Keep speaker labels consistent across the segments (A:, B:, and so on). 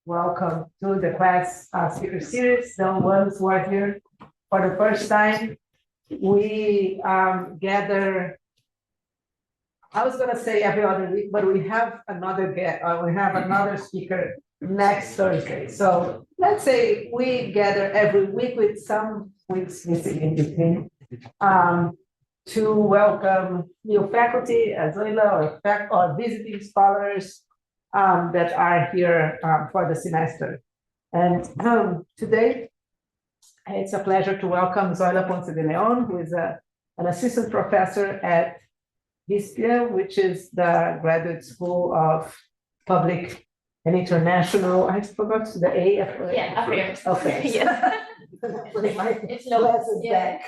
A: welcome to the CLAS speaker series. The ones who are here for the first time, we gather, I was going to say every other week, but we have another speaker next Thursday. So let's say we gather every week with some weeks missing in between to welcome new faculty as Zoila or visiting scholars that are here for the semester. And today, it's a pleasure to welcome Zoila Ponce de Leon, who is an assistant professor at GSPIA, which is the Graduate School of Public and International. I forgot the A.
B: Yeah, up here.
A: Okay.
B: Yes.
A: It's glasses back.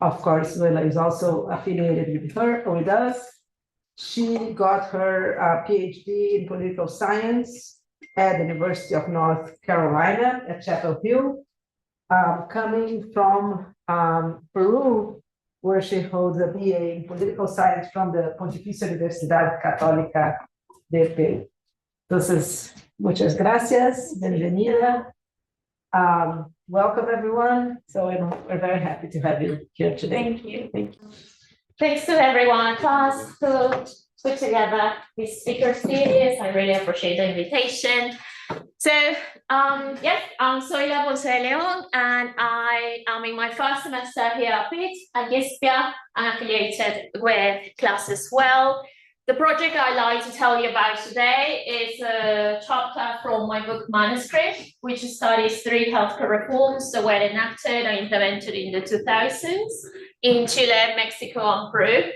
A: Of course, Zoila is also affiliated with us. She got her PhD in political science at the University of North Carolina at Chapel Hill, coming from Peru, where she holds a BA in political science from the Pontificia Universidad Católica de Perú. Entonces, muchas gracias, bienvenida. Welcome, everyone. So we're very happy to have you here today.
B: Thank you. Thank you. Thanks to everyone, class, who put together this speaker series. I really appreciate the invitation. So, yes, I'm Zoila Ponce de Leon, and I am in my first semester here at GSPIA. I'm affiliated with CLAS as well. The project I'd like to tell you about today is a chapter from my book manuscript, which studies 3 healthcare reforms that were enacted and implemented in the 2000s in Chile, Mexico, and Peru.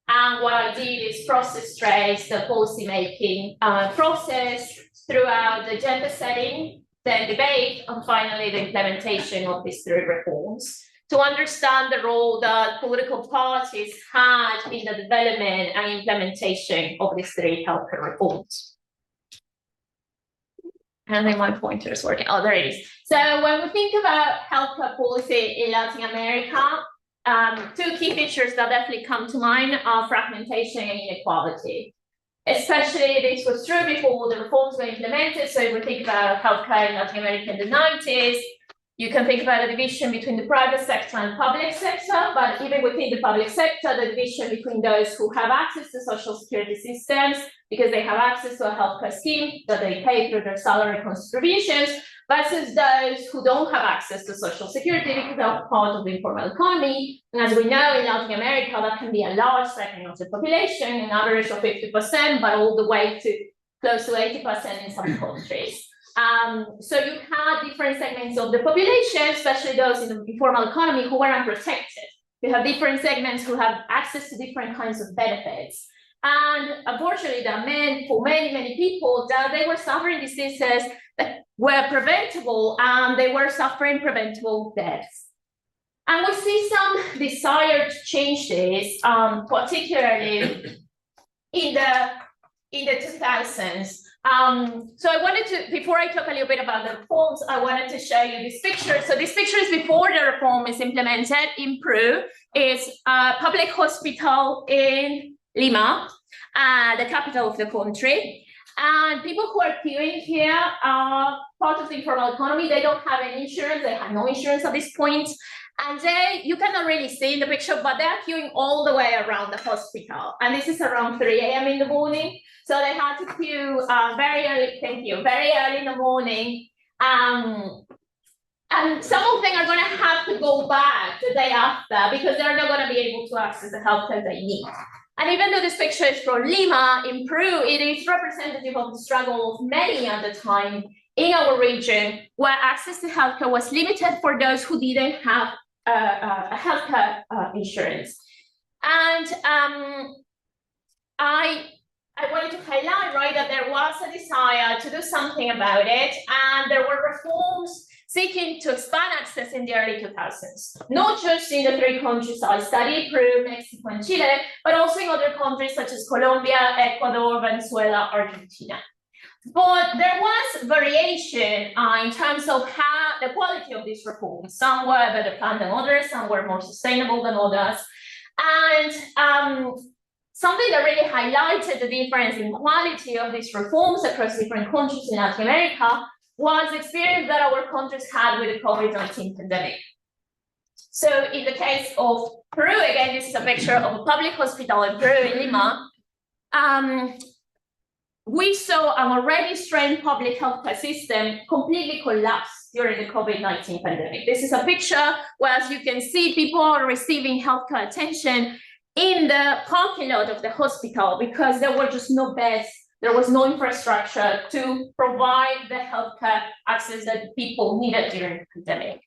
B: And what I did is process trace the policymaking process throughout the gender setting, then debate, and finally the implementation of these 3 reforms, to understand the role that political parties had in the development and implementation of these 3 healthcare reforms. And then my pointer is working. Oh, there it is. So when we think about healthcare policy in Latin America, 2 key features that definitely come to mind are fragmentation and inequality. Especially this was true before the reforms were implemented. So if we think about healthcare in Latin America in the 90s, you can think about a division between the private sector and public sector, but even within the public sector, the division between those who have access to social security systems because they have access to a healthcare scheme that they pay through their salary contributions, versus those who don't have access to social security because they're part of the informal economy. And as we know, in Latin America, that can be a large segment of the population, an average of 50%, but all the way to close to 80% in some countries. So you have different segments of the population, especially those in the informal economy who were unprotected. You have different segments who have access to different kinds of benefits. And unfortunately, that meant for many people that they were suffering diseases that were preventable, and they were suffering preventable deaths. And we see some desired changes, particularly in the 2000s. So I wanted to, before I talk a little bit about the reforms, I wanted to show you this picture. So this picture is before the reform is implemented in Peru. It's a public hospital in Lima, the capital of the country. And people who are queuing here are part of the informal economy. They don't have any insurance. They have no insurance at this point. And you cannot really see in the picture, but they are queuing all the way around the hospital. And this is around 3 a.m. in the morning. So they had to queue very early in the morning. And some of them are going to have to go back the day after because they're not going to be able to access the healthcare they need. And even though this picture is from Lima in Peru, it is representative of the struggle of many at the time in our region, where access to healthcare was limited for those who didn't have a healthcare insurance. And I wanted to highlight, right, that there was a desire to do something about it, and there were reforms seeking to expand access in the early 2000s, not just in the 3 countries I studied, Peru, Mexico, and Chile, but also in other countries such as Colombia, Ecuador, Venezuela, Argentina. But there was variation in terms of how the quality of these reforms. Some were better planned than others, some were more sustainable than others. And something that really highlighted the difference in quality of these reforms across different countries in Latin America was the experience that our countries had with the COVID-19 pandemic. So in the case of Peru, again, this is a picture of a public hospital in Peru, in Lima. We saw an already strained public healthcare system completely collapse during the COVID-19 pandemic. This is a picture where, as you can see, people are receiving healthcare attention in the parking lot of the hospital because there were just no beds, there was no infrastructure to provide the healthcare access that people needed during the pandemic.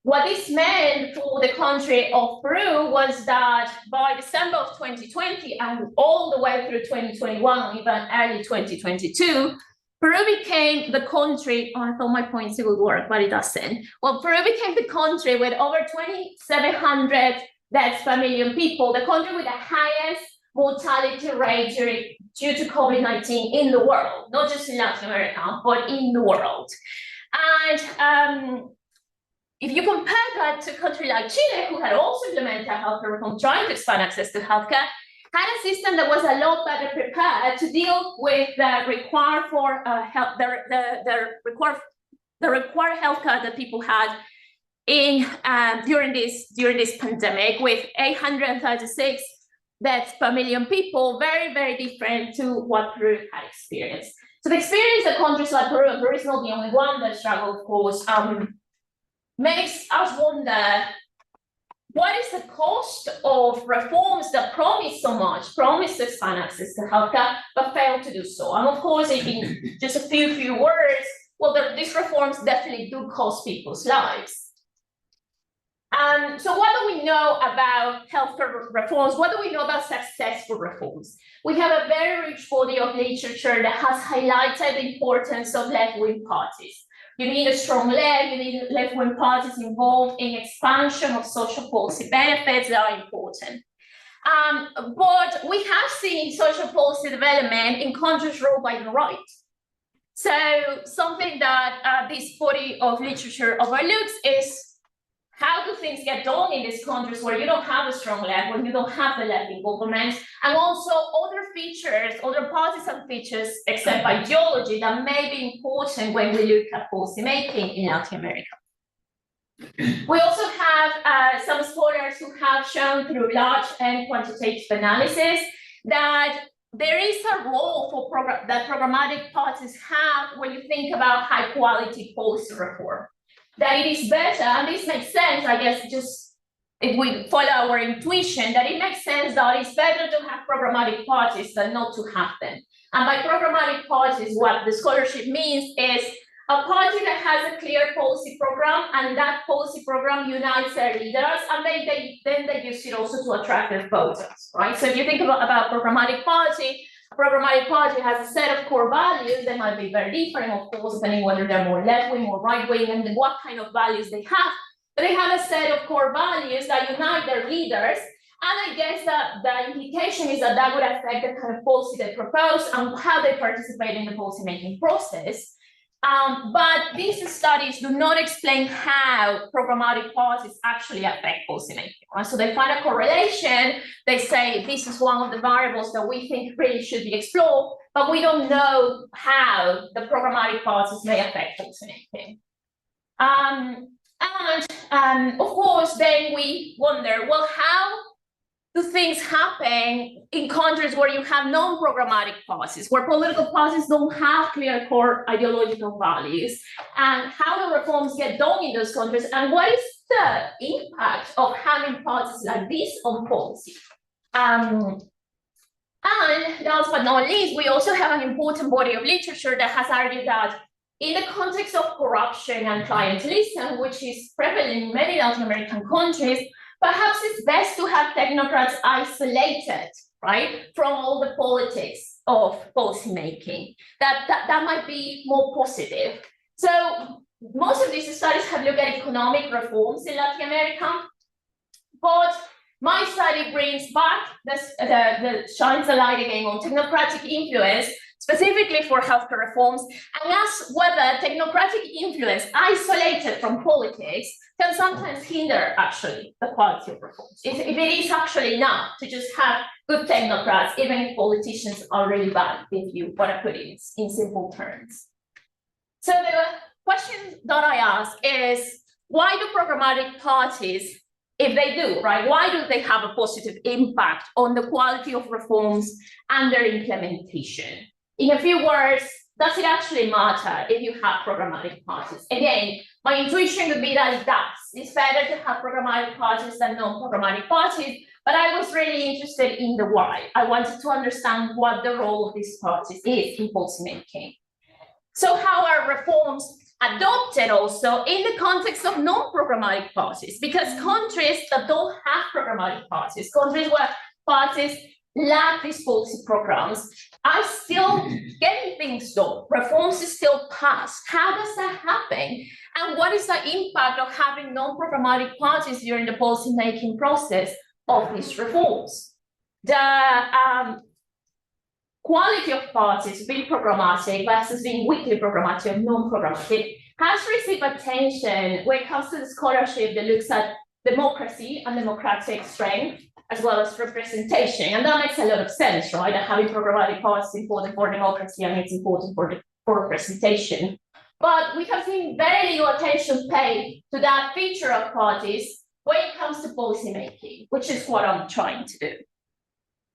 B: What this meant for the country of Peru was that by December of 2020 and all the way through 2021, even early 2022, Peru became the country, I thought my points would work, but it doesn't. Well, Peru became the country with over 2,700 deaths per million people, the country with the highest mortality rate due to COVID-19 in the world, not just in Latin America, but in the world. And if you compare that to a country like Chile, who had also implemented a healthcare reform trying to expand access to healthcare, had a system that was a lot better prepared to deal with the required healthcare that people had in during this pandemic, with 836 deaths per million people, very, very different to what Peru had experienced. So the experience that countries like Peru, and Peru is not the only one that struggle, of course, makes us wonder, what is the cost of reforms that promise so much, promise to expand access to healthcare, but fail to do so? And of course, in just a few words, well, these reforms definitely do cost people's lives. So what do we know about healthcare reforms? What do we know about successful reforms? We have a very rich body of literature that has highlighted the importance of left-wing parties. You need a strong leg, you need left-wing parties involved in expansion of social policy benefits that are important. But we have seen social policy development in countries ruled by the right. So something that this body of literature overlooks is, how do things get done in these countries where you don't have a strong left, when you don't have the left-wing governments, and also other features, other partisan features, except ideology, that may be important when we look at policy making in Latin America. We also have some scholars who have shown through large and quantitative analysis that there is a role for that programmatic parties have when you think about high-quality policy reform. That it is better, and this makes sense, I guess, just if we follow our intuition, that it makes sense that it's better to have programmatic parties than not to have them. And by programmatic parties, what the scholarship means is a party that has a clear policy program, and that policy program unites their leaders, and then they use it also to attract their voters, right? So if you think about programmatic party has a set of core values that might be very different, of course, depending whether they're more left-wing or right-wing and what kind of values they have. But they have a set of core values that unite their leaders. And I guess that the implication is that that would affect the kind of policy they propose and how they participate in the policy-making process. But these studies do not explain how programmatic policies actually affect policymaking. Right? So they find a correlation, they say this is one of the variables that we think really should be explored, but we don't know how the programmatic policies may affect policymaking. Of course, then we wonder, well, how do things happen in countries where you have non-programmatic policies, where political policies don't have clear core ideological values, and how do reforms get done in those countries, and what is the impact of having policies like this on policy? And last but not least, we also have an important body of literature that has argued that in the context of corruption and clientelism, which is prevalent in many Latin American countries, perhaps it's best to have technocrats isolated, right, from all the politics of policymaking. That might be more positive. So most of these studies have looked at economic reforms in Latin America, but my study brings back shines a light again on technocratic influence, specifically for healthcare reforms, and ask whether technocratic influence isolated from politics can sometimes hinder actually the quality of reforms. If it is actually enough to just have good technocrats, even if politicians are really bad, if you want to put it in simple terms. So the question that I ask is, why do programmatic parties, if they do, right, why do they have a positive impact on the quality of reforms and their implementation? In a few words, does it actually matter if you have programmatic parties? Again, my intuition would be that it does. It's better to have programmatic parties than non-programmatic parties, but I was really interested in the why. I wanted to understand what the role of these parties is in policymaking. So how are reforms adopted also in the context of non-programmatic parties? Because countries that don't have programmatic parties, countries where parties lack these policy programs, are still getting things done. Reforms is still passed. How does that happen? And what is the impact of having non-programmatic parties during the policy-making process of these reforms? The quality of parties being programmatic versus being weakly programmatic or non-programmatic has received attention when it comes to the scholarship that looks at democracy and democratic strength, as well as representation. And that makes a lot of sense, right? That having programmatic parties is important for democracy and it's important for representation. But we have seen very little attention paid to that feature of parties when it comes to policymaking, which is what I'm trying to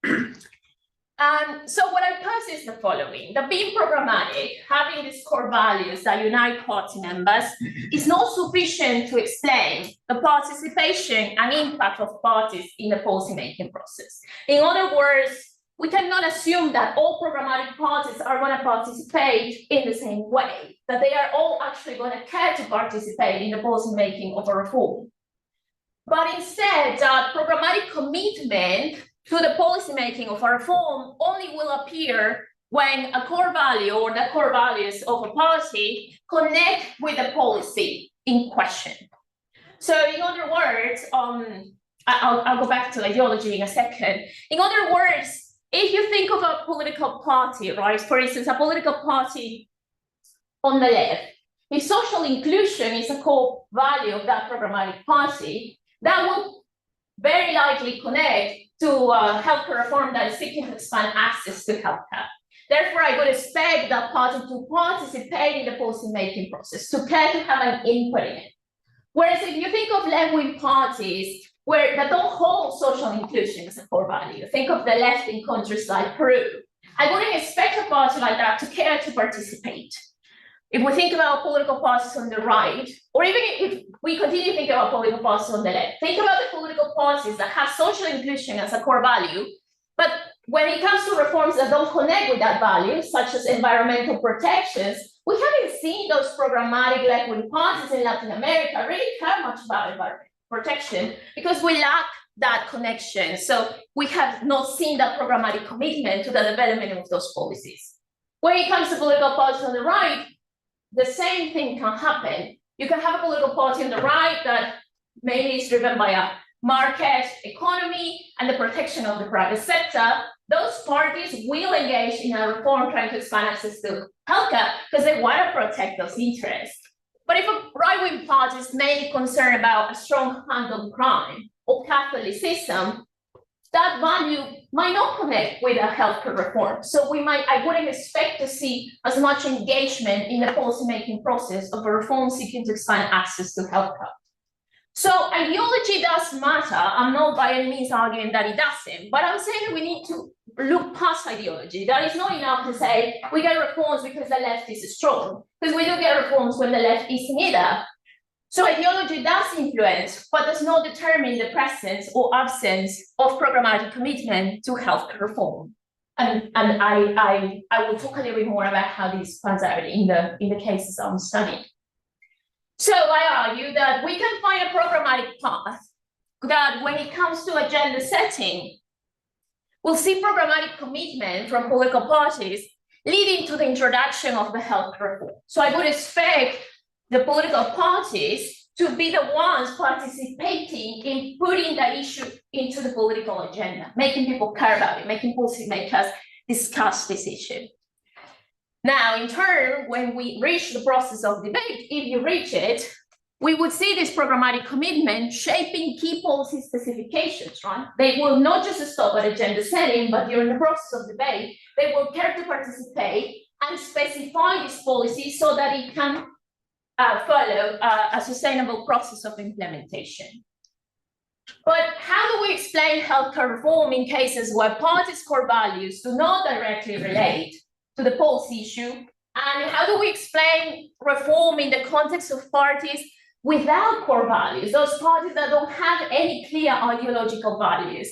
B: do. And so what I pose is the following: that being programmatic, having these core values that unite party members, is not sufficient to explain the participation and impact of parties in the policymaking process. In other words, we cannot assume that all programmatic parties are going to participate in the same way, that they are all actually going to care to participate in the policymaking of a reform. But instead, programmatic commitment to the policymaking of a reform only will appear when a core value or the core values of a party connect with the policy in question. So in other words, I'll go back to ideology in a second. In other words, if you think of a political party, right, for instance, a political party on the left, if social inclusion is a core value of that programmatic party, that will very likely connect to healthcare reform that is seeking to expand access to healthcare. Therefore, I would expect that party to participate in the policy-making process, to care to have an input in it. Whereas if you think of left-wing parties that don't hold social inclusion as a core value, think of the left in countries like Peru, I wouldn't expect a party like that to care to participate. If we think about political parties on the right, or even if we continue to think about political parties on the left, think about the political parties that have social inclusion as a core value, but when it comes to reforms that don't connect with that value, such as environmental protections, we haven't seen those programmatic left-wing parties in Latin America really care much about environmental protection because we lack that connection. So we have not seen that programmatic commitment to the development of those policies. When it comes to political parties on the right, the same thing can happen. You can have a political party on the right that mainly is driven by a market economy and the protection of the private sector. Those parties will engage in a reform trying to expand access to healthcare because they want to protect those interests. But if a right-wing party is mainly concerned about a strong hand on crime or Catholicism, that value might not connect with a healthcare reform. So I wouldn't expect to see as much engagement in the policymaking process of a reform seeking to expand access to healthcare. So ideology does matter. I'm not by any means arguing that it doesn't, but I'm saying we need to look past ideology. That is not enough to say we get reforms because the left is strong, because we do get reforms when the left isn't either. So ideology does influence, but does not determine the presence or absence of programmatic commitment to healthcare reform. And I will talk a little bit more about how this pans out in the cases I'm studying. So I argue that we can find a programmatic path that when it comes to agenda setting, we'll see programmatic commitment from political parties leading to the introduction of the healthcare reform. So I would expect the political parties to be the ones participating in putting the issue into the political agenda, making people care about it, making policymakers discuss this issue. Now, in turn, when we reach the process of debate, if you reach it, we would see this programmatic commitment shaping key policy specifications, right? They will not just stop at agenda setting, but during the process of debate, they will care to participate and specify this policy so that it can follow a sustainable process of implementation. But how do we explain healthcare reform in cases where parties' core values do not directly relate to the policy issue? And how do we explain reform in the context of parties without core values, those parties that don't have any clear ideological values?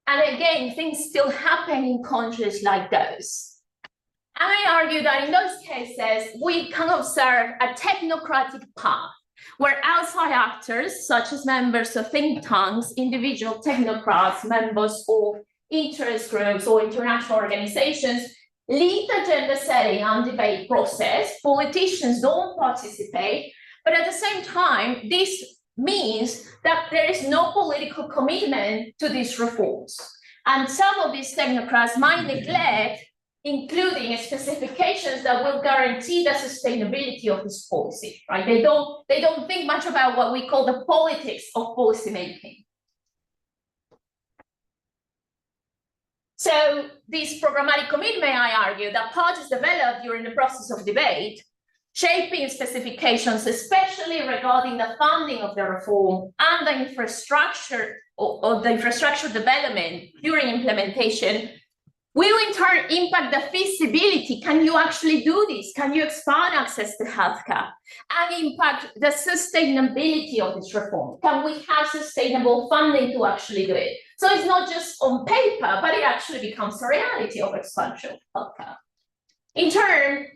B: And again, things still happen in countries like those. I argue that in those cases, we can observe a technocratic path where outside actors, such as members of think tanks, individual technocrats, members of interest groups or international organizations, lead the agenda setting and debate process. Politicians don't participate, but at the same time, this means that there is no political commitment to these reforms. And some of these technocrats might neglect including specifications that will guarantee the sustainability of this policy, right? They don't think much about what we call the politics of policymaking. So this programmatic commitment, I argue, that parties develop during the process of debate, shaping specifications, especially regarding the funding of the reform and the infrastructure or the infrastructure development during implementation, will in turn impact the feasibility. Can you actually do this? Can you expand access to healthcare? And impact the sustainability of this reform? Can we have sustainable funding to actually do it? So it's not just on paper, but it actually becomes a reality of expansion of healthcare. In turn,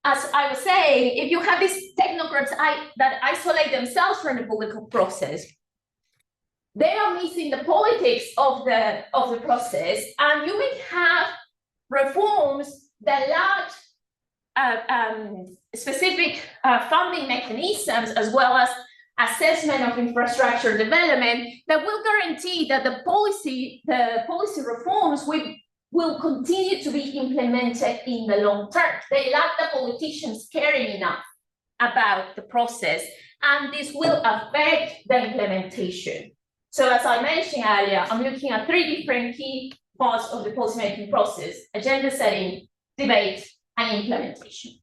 B: as I was saying, if you have these technocrats that isolate themselves from the political process, they are missing the politics of the process, and you may have reforms that lack specific funding mechanisms as well as assessment of infrastructure development that will guarantee that the policy reforms will continue to be implemented in the long term. They lack the politicians caring enough about the process, and this will affect the implementation. So as I mentioned earlier, I'm looking at three different key parts of the policymaking process: agenda setting, debate, and implementation.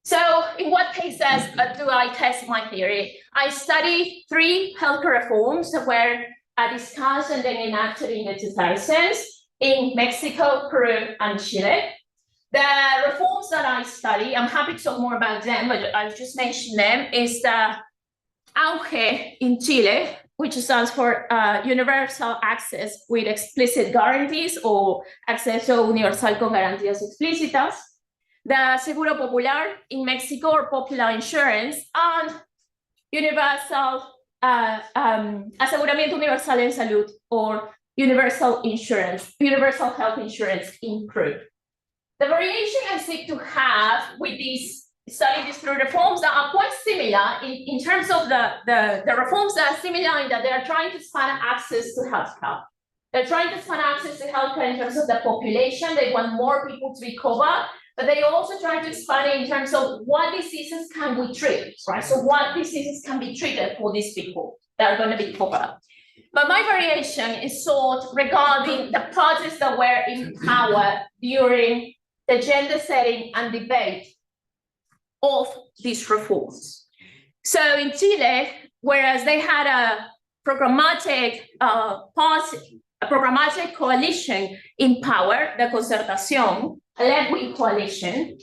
B: So in what cases do I test my theory? I studied 3 healthcare reforms that were discussed and then enacted in the 2000s in Mexico, Peru, and Chile. The reforms that I study, I'm happy to talk more about them, but I've just mentioned them, is the AUGE in Chile, which stands for Universal Access with Explicit Guarantees, or Acceso Universal con Garantías Explícitas, the Seguro Popular in Mexico, or Popular Insurance, and Universal Aseguramiento Universal en Salud, or Universal Insurance, Universal Health Insurance in Peru. The variation I seek to have with these studying these 3 reforms that are quite similar in terms of the reforms that are similar in that they are trying to expand access to healthcare. They're trying to expand access to healthcare in terms of the population. They want more people to be covered, but they also try to expand it in terms of what diseases can we treat, right? So what diseases can be treated for these people that are going to be covered. But my variation is sought regarding the parties that were in power during the agenda setting and debate of these reforms. So in Chile, whereas they had a programmatic coalition in power, the Concertación, a left-wing coalition,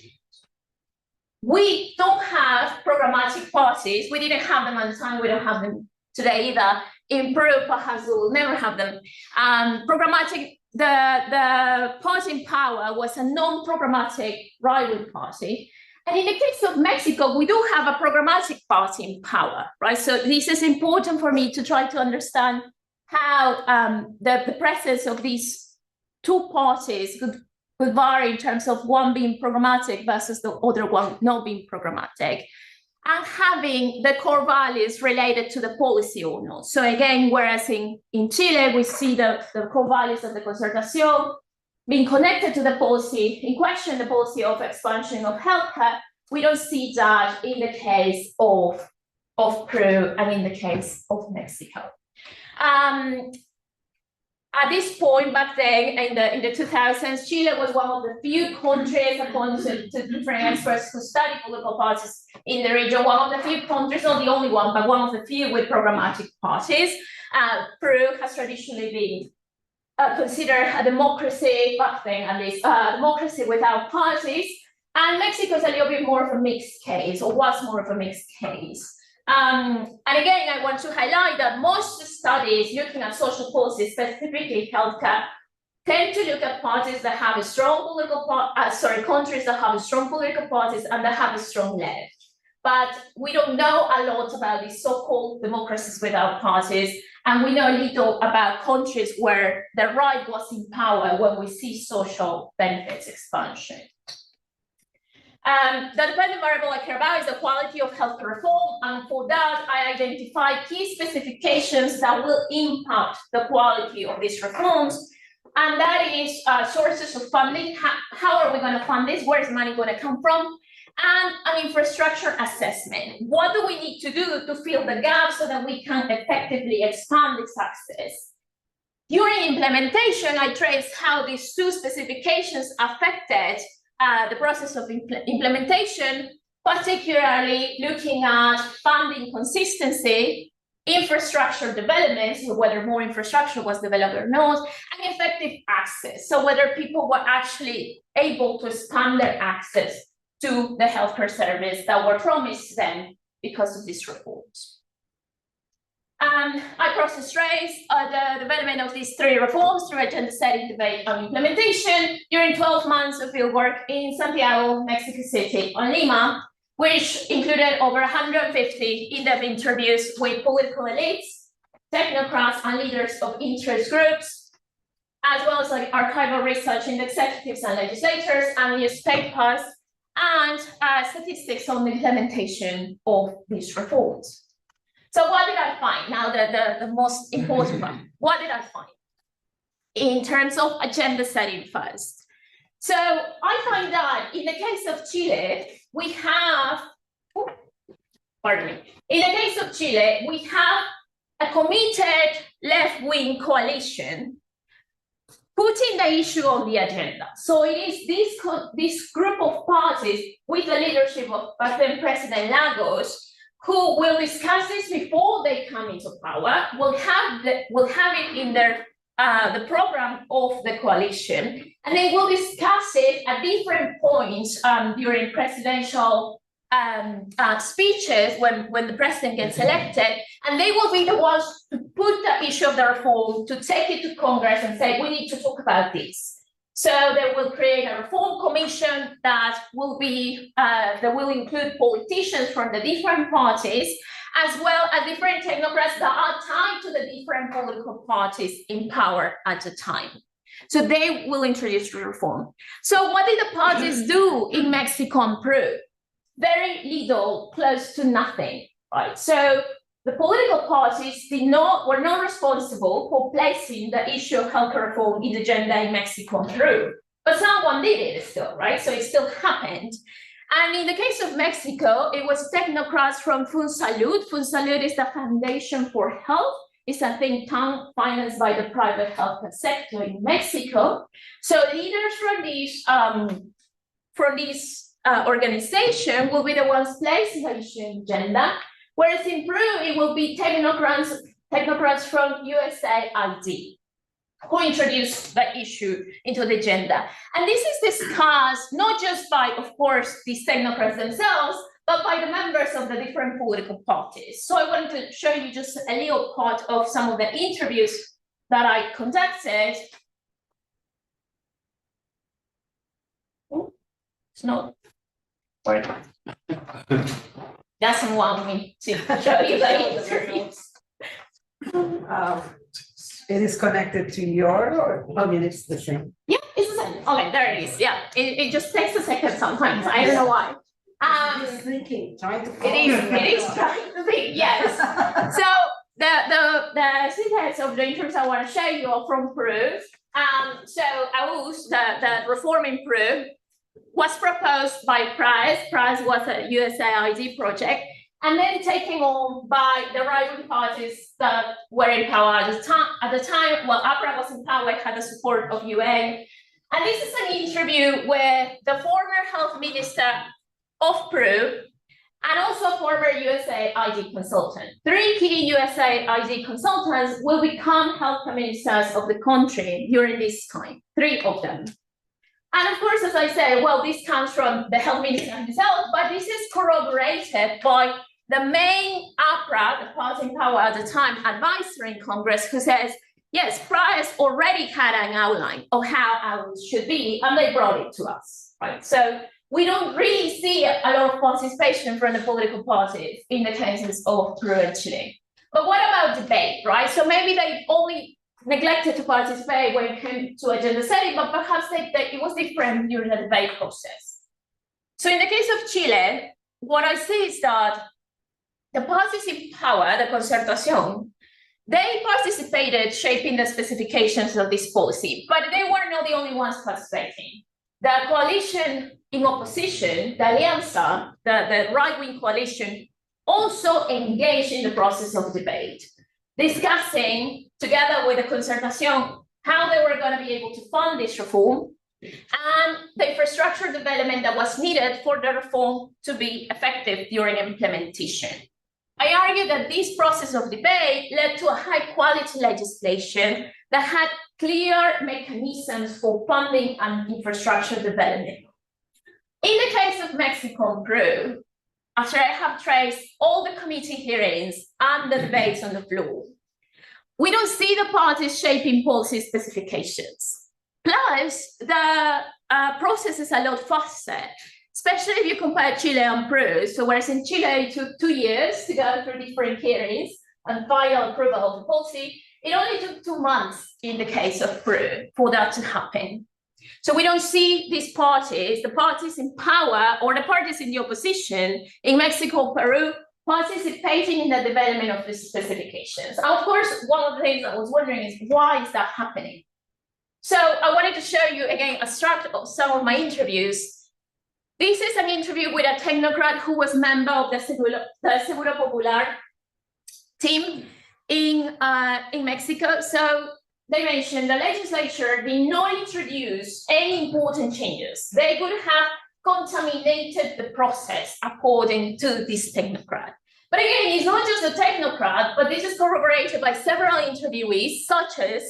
B: we don't have programmatic parties. We didn't have them at the time. We don't have them today either. In Peru, perhaps we will never have them. The party in power was a non-programmatic right-wing party. And in the case of Mexico, we do have a programmatic party in power, right? So this is important for me to try to understand how the presence of these 2 parties could vary in terms of one being programmatic versus the other one not being programmatic, and having the core values related to the policy or not. So again, whereas in Chile, we see the core values of the Concertación, being connected to the policy in question, the policy of expansion of healthcare, we don't see that in the case of Peru and in the case of Mexico. At this point back then, in the 2000s, Chile was one of the few countries, according to different experts who study political parties in the region, one of the few countries, not the only one, but one of the few with programmatic parties. Peru has traditionally been considered a democracy, back then at least, democracy without parties, and Mexico is a little bit more of a mixed case, or was more of a mixed case. And again, I want to highlight that most studies looking at social policy, specifically healthcare, tend to look at parties that have a strong political countries that have a strong political parties and that have a strong left. But we don't know a lot about these so-called democracies without parties, and we know little about countries where the right was in power when we see social benefits expansion. The dependent variable I care about is the quality of healthcare reform, and for that, I identified key specifications that will impact the quality of these reforms, and that is sources of funding. How are we going to fund this? Where is money going to come from? And an infrastructure assessment. What do we need to do to fill the gap so that we can effectively expand this access? During implementation, I traced how these two specifications affected the process of implementation, particularly looking at funding consistency, infrastructure development, so whether more infrastructure was developed or not, and effective access, so whether people were actually able to expand their access to the healthcare service that were promised them because of these reforms. I process-traced the development of these three reforms through agenda setting, debate, and implementation during 12 months of fieldwork in Santiago, Mexico City, and Lima, which included over 150 in-depth interviews with political elites, technocrats, and leaders of interest groups, as well as like archival research in executives and legislators, and newspapers, and statistics on the implementation of these reforms. So what did I find? Now the most important one. What did I find? In terms of agenda setting first. So I find that in the case of Chile, we have, pardon me. In the case of Chile, we have a committed left-wing coalition putting the issue on the agenda. So it is this group of parties with the leadership of then President Lagos who will discuss this before they come into power, will have it in their the program of the coalition, and they will discuss it at different points during presidential speeches when the president gets elected, and they will be the ones to put the issue of the reform, to take it to Congress and say, we need to talk about this. So they will create a reform commission that will include politicians from the different parties, as well as different technocrats that are tied to the different political parties in power at the time. So they will introduce reform. So what did the parties do in Mexico and Peru? Very little, close to nothing, right? So the political parties were not responsible for placing the issue of healthcare reform in the agenda in Mexico and Peru, but someone did it still, right? So it still happened. And in the case of Mexico, it was technocrats from FunSalud. FunSalud is the Foundation for Health. It's a think tank financed by the private healthcare sector in Mexico. So leaders from this organization will be the ones placing the issue in the agenda. Whereas in Peru, it will be technocrats from USAID who introduced the issue into the agenda. And this is discussed not just by, of course, these technocrats themselves, but by the members of the different political parties. So I wanted to show you just a little part of some of the interviews that I conducted. Oh, it's not working. Doesn't want me to show you the interviews.
A: It is connected to your, I mean, it's the same.
B: Yeah, it's the same. Okay, there it is. Yeah, it just takes a second sometimes. I don't know why.
A: Trying to.
B: It is trying to think. Yes. So the syntax of the interviews I want to show you are from Peru. So AUS, the reform in Peru, was proposed by PRICE. PRICE was a USAID project, and then taken on by the rival parties that were in power at the time. Well, APRA was in power, had the support of UN. And this is an interview with the former health minister of Peru and also former USAID consultant. 3 key USAID consultants will become health ministers of the country during this time, 3 of them. And of course, as I said, well, this comes from the health minister himself, but this is corroborated by the main APRA, the party in power at the time, advisor in Congress, who says, yes, PRICE already had an outline of how ours should be, and they brought it to us, right? So we don't really see a lot of participation from the political parties in the cases of Peru and Chile. But what about debate, right? So maybe they only neglected to participate when it came to agenda setting, but perhaps it was different during the debate process. So in the case of Chile, what I see is that the parties in power, the Concertación, they participated shaping the specifications of this policy, but they were not the only ones participating. The coalition in opposition, the Alianza, the right-wing coalition, also engaged in the process of debate, discussing together with the Concertación how they were going to be able to fund this reform and the infrastructure development that was needed for the reform to be effective during implementation. I argue that this process of debate led to a high-quality legislation that had clear mechanisms for funding and infrastructure development. In the case of Mexico and Peru, after I have traced all the committee hearings and the debates on the floor, we don't see the parties shaping policy specifications. Plus, the process is a lot faster, especially if you compare Chile and Peru. So whereas in Chile, it took 2 years to go through different hearings and final approval of the policy, it only took 2 months in the case of Peru for that to happen. So we don't see these parties, the parties in power or the parties in the opposition in Mexico, Peru, participating in the development of these specifications. And of course, one of the things I was wondering is, why is that happening? So I wanted to show you again a extract of some of my interviews. This is an interview with a technocrat who was member of the Seguro Popular team in Mexico. So they mentioned the legislature did not introduce any important changes. They would have contaminated the process according to this technocrat. But again, it's not just a technocrat, but this is corroborated by several interviewees, such as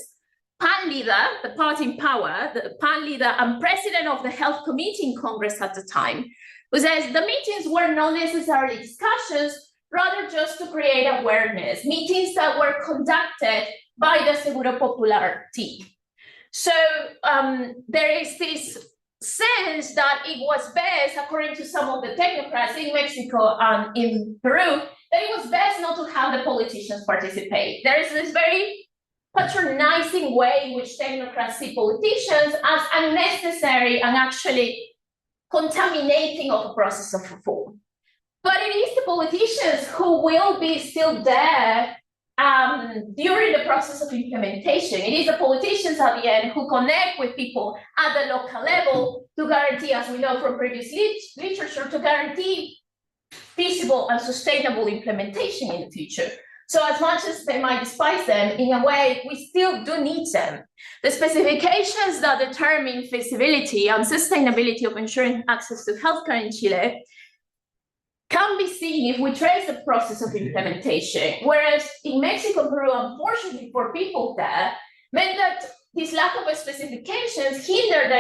B: PAN leader, the party in power, the PAN leader and president of the health committee in Congress at the time, who says the meetings were not necessarily discussions, rather just to create awareness, meetings that were conducted by the Seguro Popular team. So there is this sense that it was best, according to some of the technocrats in Mexico and in Peru, that it was best not to have the politicians participate. There is this very patronizing way in which technocrats see politicians as unnecessary and actually contaminating of a process of reform. But it is the politicians who will be still there during the process of implementation. It is the politicians at the end who connect with people at the local level to guarantee, as we know from previous literature, to guarantee feasible and sustainable implementation in the future. So as much as they might despise them, in a way, we still do need them. The specifications that determine feasibility and sustainability of ensuring access to healthcare in Chile can be seen if we trace the process of implementation. Whereas in Mexico, Peru, unfortunately for people there, meant that this lack of specifications hindered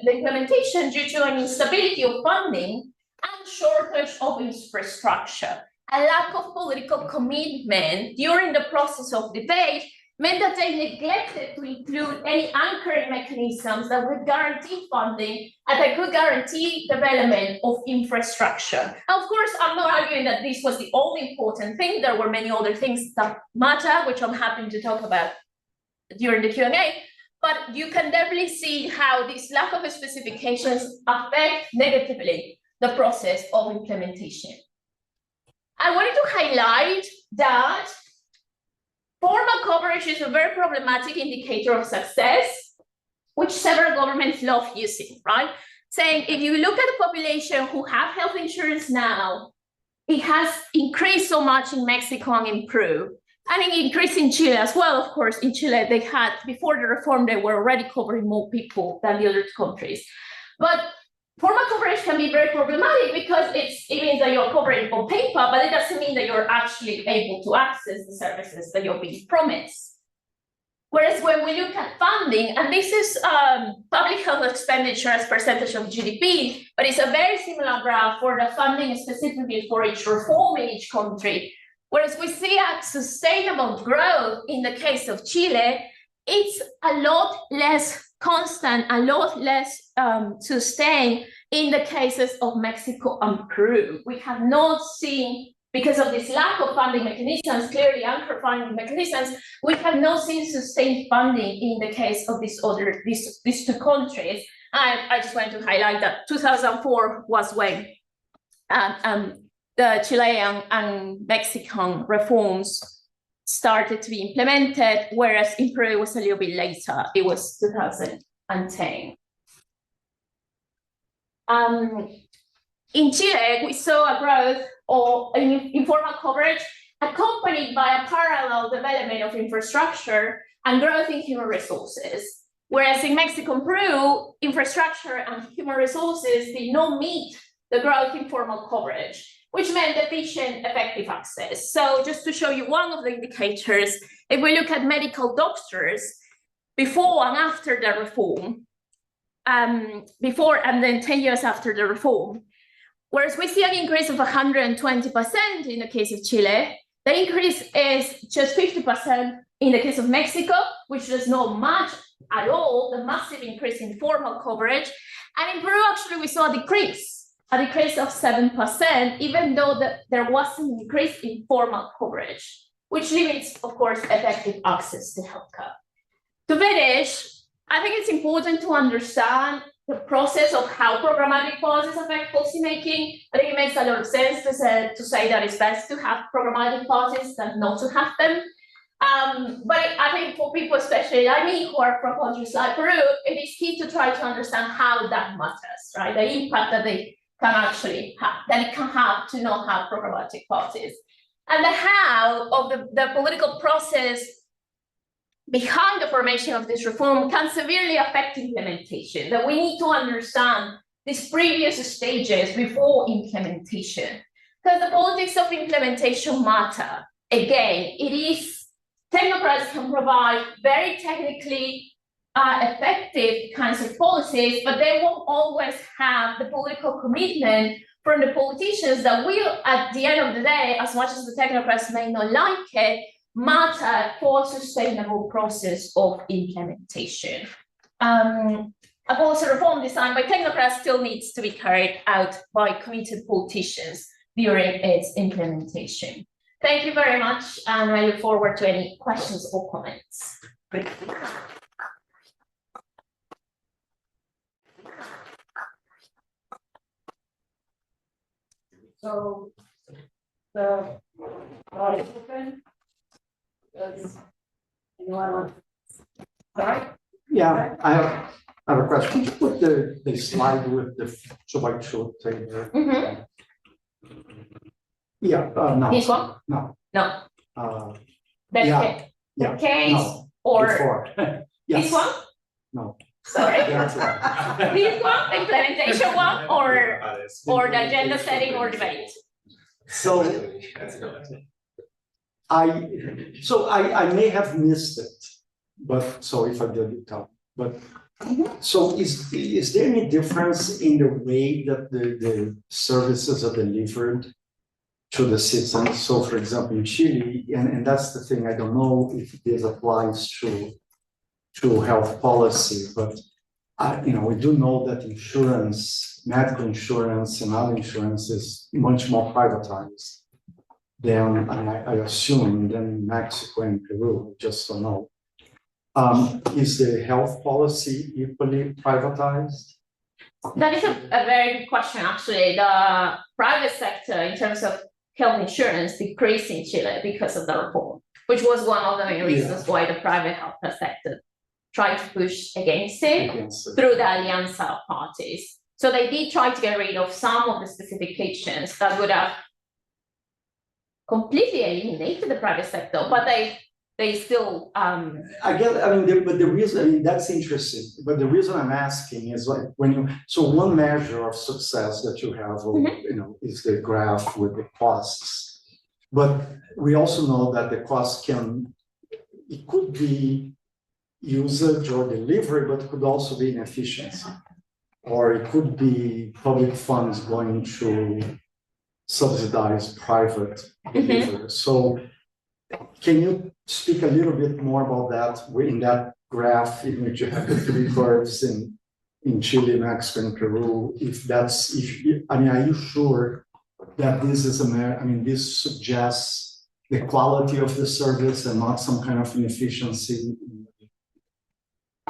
B: the implementation due to an instability of funding and shortage of infrastructure. A lack of political commitment during the process of debate meant that they neglected to include any anchoring mechanisms that would guarantee funding and that could guarantee development of infrastructure. And of course, I'm not arguing that this was the only important thing. There were many other things that matter, which I'm happy to talk about during the Q&A. But you can definitely see how this lack of specifications affect negatively the process of implementation. I wanted to highlight that formal coverage is a very problematic indicator of success. which several governments love using, right? Saying if you look at the population who have health insurance now, it has increased so much in Mexico and in Peru, and it increased in Chile as well. Of course, in Chile, they had, before the reform, they were already covering more people than the other countries. But formal coverage can be very problematic because it means that you're covering on paper, but it doesn't mean that you're actually able to access the services that you're being promised. Whereas when we look at funding, and this is public health expenditure as percentage of GDP, but it's a very similar graph for the funding specifically for each reform in each country. Whereas we see a sustainable growth in the case of Chile, it's a lot less constant, a lot less sustained in the cases of Mexico and Peru. We have not seen, because of this lack of funding mechanisms, clearly anchor funding mechanisms, we have not seen sustained funding in the case of these two countries. I just want to highlight that 2004 was when the Chilean and Mexican reforms started to be implemented, whereas in Peru it was a little bit later. It was 2010. In Chile, we saw a growth in informal coverage accompanied by a parallel development of infrastructure and growth in human resources. Whereas in Mexico and Peru, infrastructure and human resources did not meet the growth in formal coverage, which meant deficient effective access. So just to show you one of the indicators, if we look at medical doctors before and after the reform, before and then 10 years after the reform, whereas we see an increase of 120% in the case of Chile, the increase is just 50% in the case of Mexico, which does not match at all the massive increase in formal coverage. And in Peru, actually, we saw a decrease of 7%, even though there was an increase in formal coverage, which limits, of course, effective access to healthcare. To finish, I think it's important to understand the process of how programmatic policies affect policymaking. I think it makes a lot of sense to say that it's best to have programmatic policies than not to have them. But I think for people, especially like me, who are from countries like Peru, it is key to try to understand how that matters, right? The impact that they can actually have, that it can have to not have programmatic policies. And the how of the political process behind the formation of this reform can severely affect implementation, that we need to understand these previous stages before implementation, because the politics of implementation matter. Again, technocrats can provide very technically effective kinds of policies, but they won't always have the political commitment from the politicians that will, at the end of the day, as much as the technocrats may not like it, matter for a sustainable process of implementation. A policy reform designed by technocrats still needs to be carried out by committed politicians during its implementation. Thank you very much, and I look forward to any questions or comments.
A: So the floor is open. Does anyone want to start?
C: Yeah, I have a question. Could you put the slide with the Zoila thing there?
B: Mm-hmm.
C: Yeah, no.
B: This one?
C: No.
B: No.
C: Yeah,
B: The case
C: no,
B: or
C: before. Yes.
B: this one?
C: No.
B: Sorry.
C: That's right.
B: This one, the implementation one, or the agenda setting or debate?
C: So I may have missed it, but so if I did tell. But so is there any difference in the way that the services are delivered to the citizens? So for example, in Chile, and that's the thing, I don't know if this applies to health policy, but we do know that insurance, medical insurance and other insurance is much more privatized than I assume than Mexico and Peru, just so know. Is the health policy equally privatized?
B: That is a very good question, actually. The private sector, in terms of health insurance, decreased in Chile because of the reform, which was one of the main reasons why the private health sector try to push against it through the Alianza parties. So they did try to get rid of some of the specifications that would have completely eliminated the private sector, but they still
C: I get, I mean, but the reason, I mean, that's interesting, but the reason I'm asking is like when you, so one measure of success that you have, you know, is the graph with the costs. But we also know that the cost it could be usage or delivery, but it could also be inefficiency. Or it could be public funds going to subsidize private delivery. So can you speak a little bit more about that in that graph in which you have the three curves in Chile, Mexico, and Peru? I mean, are you sure that this is I mean, this suggests the quality of the service and not some kind of inefficiency?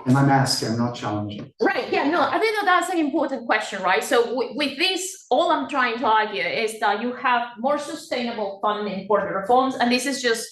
C: And I'm asking, I'm not challenging.
B: Right, yeah, no, I think that's an important question, right? So with this, all I'm trying to argue is that you have more sustainable funding for the reforms, and this is just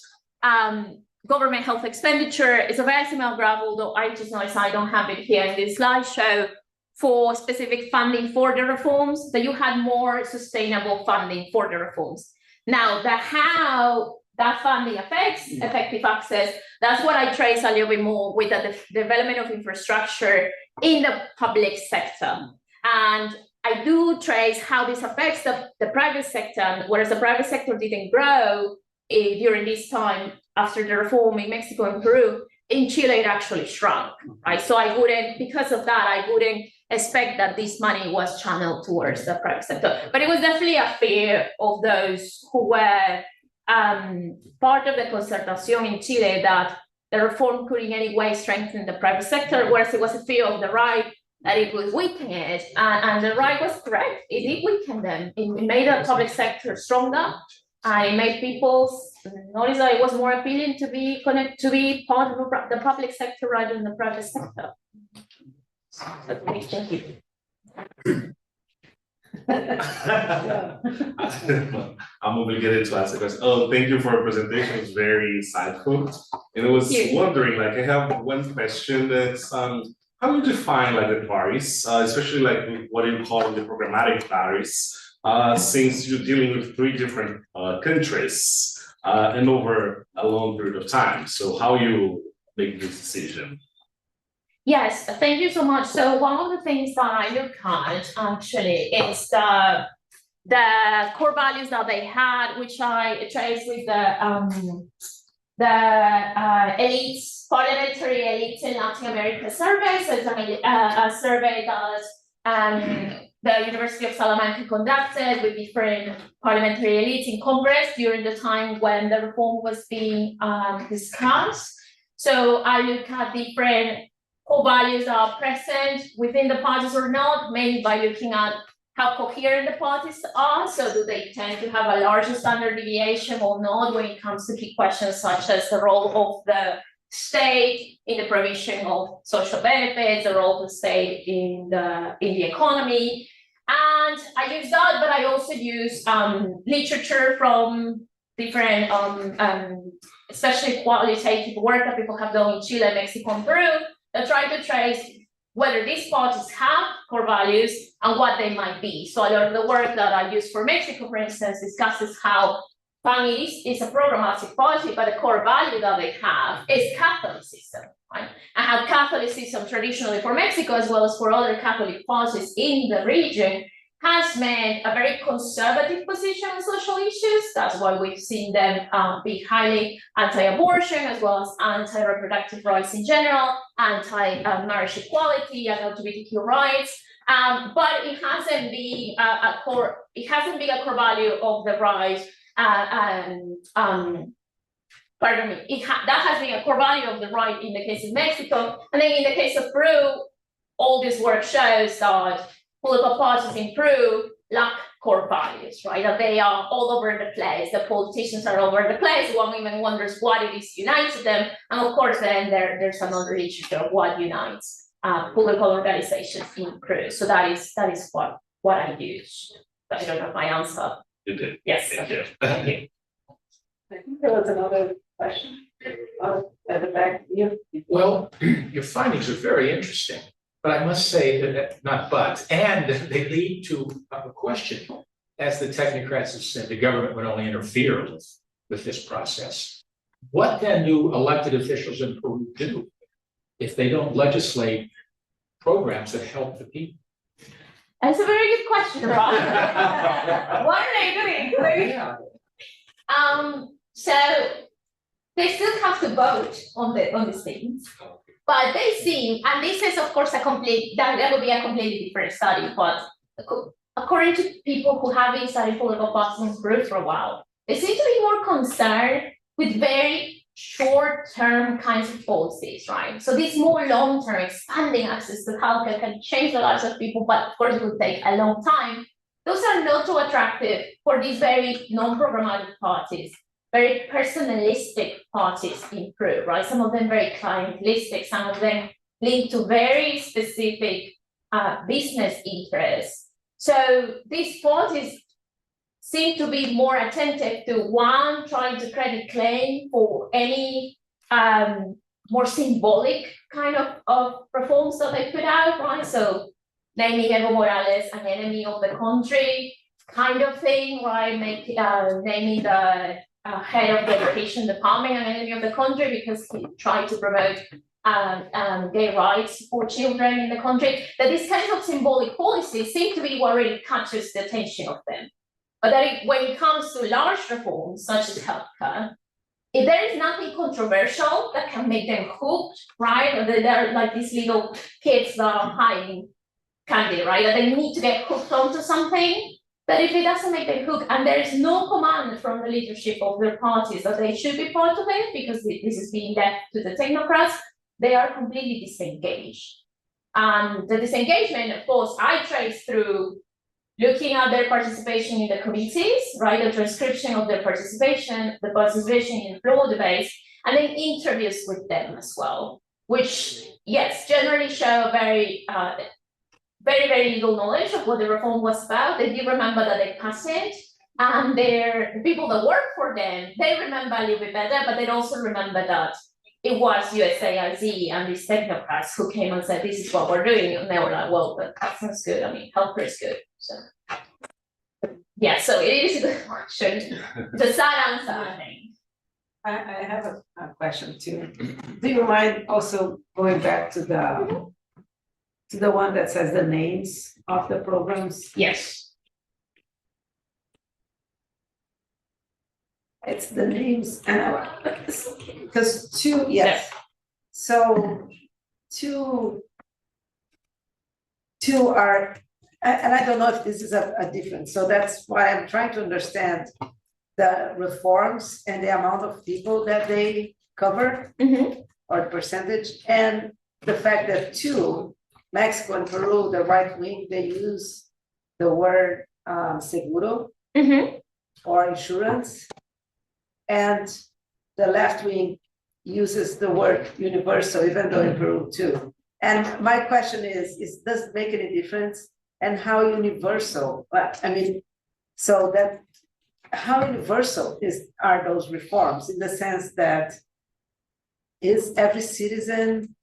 B: government health expenditure. It's a very similar graph, although I just noticed I don't have it here in this slideshow for specific funding for the reforms, that you had more sustainable funding for the reforms. Now, how that funding affects effective access, that's what I trace a little bit more with the development of infrastructure in the public sector. And I do trace how this affects the private sector, whereas the private sector didn't grow during this time after the reform in Mexico and Peru. In Chile, it actually shrunk, right? So I wouldn't, because of that, I wouldn't expect that this money was channeled towards the private sector. But it was definitely a fear of those who were part of the concertación in Chile that the reform could in any way strengthen the private sector, whereas it was a fear of the right that it would weaken it. And the right was correct. It did weaken them. It made the public sector stronger. And it made people notice that it was more appealing to be part of the public sector rather than the private sector. Thank you.
D: I'm obligated to ask a question. Oh, thank you for your presentation. It was very insightful. And I was wondering, like, I have one question that's how do you define like the parties, especially like what you call the programmatic parties, since you're dealing with three different countries and over a long period of time. So how you make this decision?
B: Yes, thank you so much. So one of the things that I look at actually is the core values that they had, which I trace with the elites, parliamentary elites in Latin America survey. So it's a survey that the University of Salamanca conducted with different parliamentary elites in Congress during the time when the reform was being discussed. So I look at different core values that are present within the parties or not, mainly by looking at how coherent the parties are. So do they tend to have a larger standard deviation or not when it comes to key questions such as the role of the state in the provision of social benefits, the role of the state in the economy. And I use that, but I also use literature from different, especially qualitative work that people have done in Chile, Mexico, and Peru, that try to trace whether these parties have core values and what they might be. So a lot of the work that I use for Mexico, for instance, discusses how PAN is a programmatic party, but the core value that they have is Catholicism, right? And how Catholicism traditionally for Mexico, as well as for other Catholic parties in the region, has meant a very conservative position on social issues. That's why we've seen them be highly anti-abortion, as well as anti-reproductive rights in general, anti-marriage equality and LGBTQ rights. But it hasn't been a core value of the right. Pardon me. That has been a core value of the right in the case of Mexico, and then in the case of Peru, all this work shows that political parties in Peru lack core values, right? That they are all over the place. The politicians are all over the place. One even wonders what it is unites them. And of course, then there's another issue of what unites political organizations in Peru. So that is what I use. I don't know if I answer.
D: You did.
B: Yes.
D: Thank you.
B: Thank you.
A: I think there was another question at the back. You
E: Well, your findings are very interesting, but I must say and they lead to a question. As the technocrats have said, the government would only interfere with this process. What then do elected officials in Peru do if they don't legislate programs that help the people?
B: That's a very good question, Rob. What are they doing?
E: Yeah.
B: So they still have to vote on these things, but they seem, and this is of course that would be a completely different study, but according to people who have been studying political policy in Peru for a while, they seem to be more concerned with very short-term kinds of policies, right? So these more long-term expanding access to healthcare can change the lives of people, but of course it will take a long time. Those are not too attractive for these very non-programmatic parties, very personalistic parties in Peru, right? Some of them very clientelistic, some of them linked to very specific business interests. So these parties seem to be more attentive to one, trying to credit claim for any more symbolic kind of reforms that they put out, right? So naming Evo Morales an enemy of the country kind of thing, right? Naming the head of the education department an enemy of the country because he tried to promote gay rights for children in the country. That these kinds of symbolic policies seem to be what really catches the attention of them. But that when it comes to large reforms, such as healthcare, if there is nothing controversial that can make them hooked, right? Or they're like these little kids that are hiding candy, right? That they need to get hooked onto something. But if it doesn't make them hook, and there is no command from the leadership of their parties that they should be part of it, because this is being left to the technocrats, they are completely disengaged. And the disengagement, of course, I trace through looking at their participation in the committees, right? The transcription of their participation, the participation in floor debates, and then interviews with them as well, which, yes, generally show very, very little knowledge of what the reform was about. They do remember that they passed it, and the people that work for them, they remember a little bit better, but they also remember that it was USAID and these technocrats who came and said, this is what we're doing. And they were like, well, but that sounds good. I mean, healthcare is good. So, yeah, so it is a good question. The sad answer, I think.
A: I have a question too. Do you mind also going back to the one that says the names of the programs?
B: Yes.
A: It's the names, and because two, yes. So two are, and I don't know if this is a difference. So that's why I'm trying to understand the reforms and the amount of people that they cover, or the percentage, and the fact that two, Mexico and Peru, the right wing, they use the word seguro or insurance. And the left wing uses the word universal, even though in Peru too. And my question is does it make any difference? And how universal, I mean, so that how universal are those reforms in the sense that is every citizen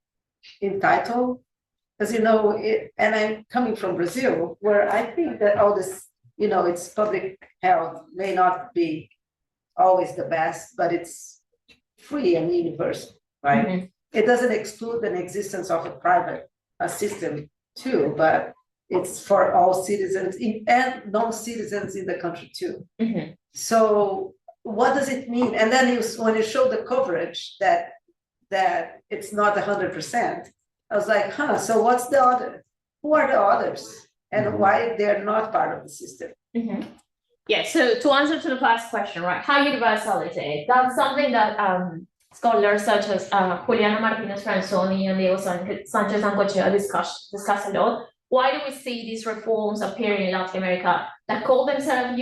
A: entitled? Because, you know, and I'm coming from Brazil, where I think that all this, you know, it's public health may not be always the best, but it's free and universal, right? It doesn't exclude the existence of a private system too, but it's for all citizens and non-citizens in the country too. So what does it mean? And then when you show the coverage that it's not 100%, I was like, so what's the other? Who are the others? And why they're not part of the system?
B: Yeah, so to answer to the last question, right, how universal is it? That's something that scholars such as Juliana Martinez Franzoni and Diego Sanchez Ancochea discuss a lot. Why do we see these reforms appearing in Latin America that call themselves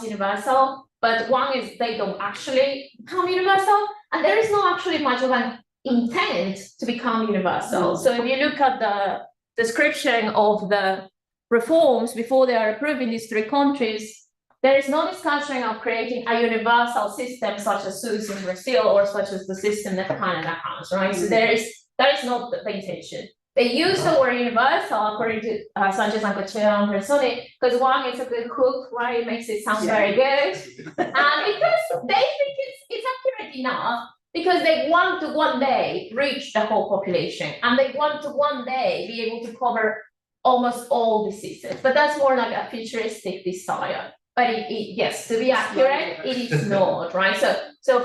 B: universal, but one is they don't actually become universal, and there is not actually much of an intent to become universal. So if you look at the description of the reforms before they are approved in these three countries, there is no discussion of creating a universal system such as SUS in Brazil or such as the system that Canada has, right? So that is not the intention. They use the word universal according to Sanchez and Cochea and Persone, because one is a good hook, right? It makes it sound very good. And because they think it's accurate enough, because they want to one day reach the whole population, and they want to one day be able to cover almost all diseases. But that's more like a futuristic desire. But yes, to be accurate, it is not, right? So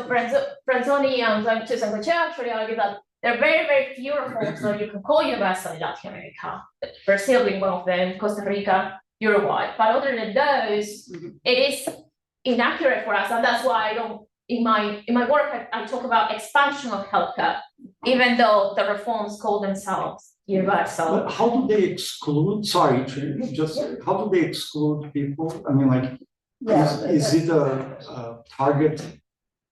B: Franzoni and Sanchez and Cochea actually argue that there are very, very few reforms that you can call universal in Latin America. Brazil being one of them, Costa Rica, Uruguay. But other than those, it is inaccurate for us, and that's why I don't. In my work, I talk about expansion of healthcare, even though the reforms call themselves universal.
C: But how do they exclude? Sorry, just how do they exclude people? I mean, like, is it a target?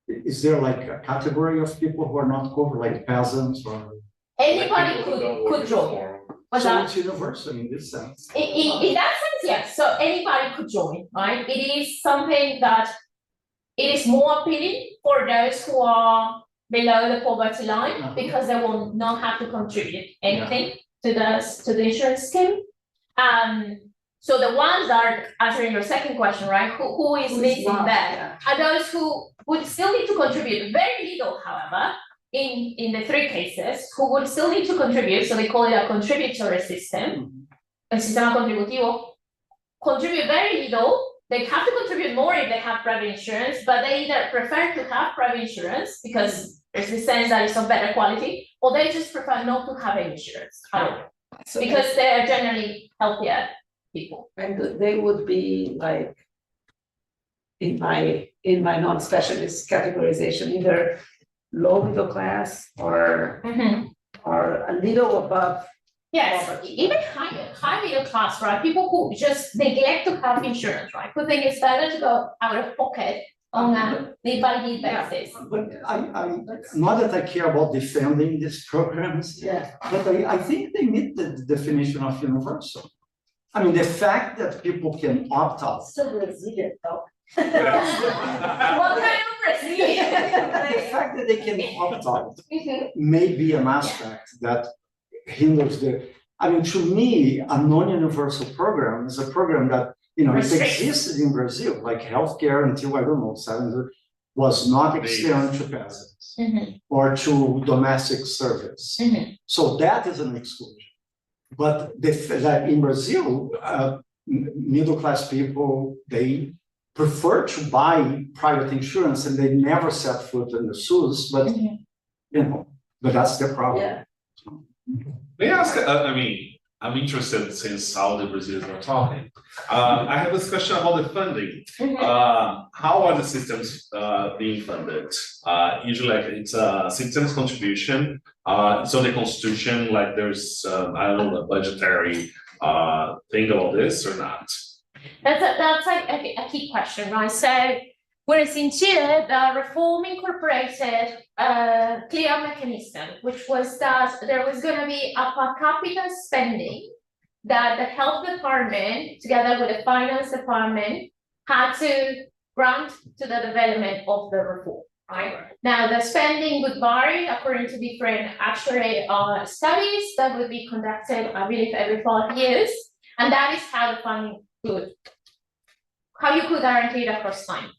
C: Is there like a category of people who are not covered, like peasants or?
B: Anybody could join.
C: So it's universal in this sense.
B: In that sense, yes. So anybody could join, right? It is something that it is more appealing for those who are below the poverty line because they will not have to contribute anything to the insurance scheme. So the ones that are answering your second question, right? Who is missing that? Are those who would still need to contribute very little, however, in the three cases, who would still need to contribute, so they call it a contributory system, el sistema contributivo, contribute very little. They have to contribute more if they have private insurance, but they either prefer to have private insurance because there's the sense that it's of better quality, or they just prefer not to have any insurance at all, because they're generally healthier people.
A: And they would be like, in my non-specialist categorization, either low middle class or a little above.
B: Yes, even high middle class, right? People who just neglect to have insurance, right? Who think it's better to go out of pocket on a need-by-need basis.
C: But I not that I care about defending these programs, but I think they meet the definition of universal. I mean, the fact that people can opt out.
A: So Brazilian, though.
B: What kind of Brazilian?
C: The fact that they can opt out may be an aspect that hinders to me, a non-universal program is a program that, it existed in Brazil, like healthcare until, I don't know, 70, was not extended to peasants or to domestic service. So that is an exclusion. But that in Brazil, middle-class people, they prefer to buy private insurance and they never set foot in the SUS, but, but that's their problem.
A: Yeah.
D: May I ask, I'm interested since all the Brazilians are talking. I have a discussion about the funding. How are the systems being funded? Usually like it's a systems contribution. So the constitution, like there's, I don't know, a budgetary thing about this or not?
B: That's like a key question, right? So whereas in Chile, the reform incorporated a clear mechanism, which was that there was going to be a per capita spending that the health department, together with the finance department, had to grant to the development of the reform, right? Now, the spending would vary according to different actuary studies that would be conducted, I believe, every 5 years. And that is how the funding how you could guarantee it across time.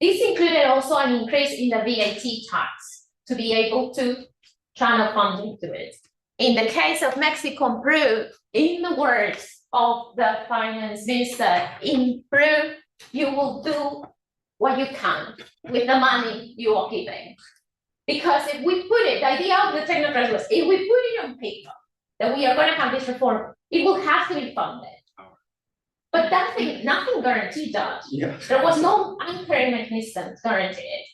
B: This included also an increase in the VAT tax to be able to channel funding to it. In the case of Mexico and Peru, in the words of the finance minister, in Peru, you will do what you can with the money you are giving. Because if we put it, the idea of the technocrats was, if we put it on paper that we are going to have this reform, it will have to be funded. But nothing guaranteed that. There was no anchoring mechanism to guarantee it.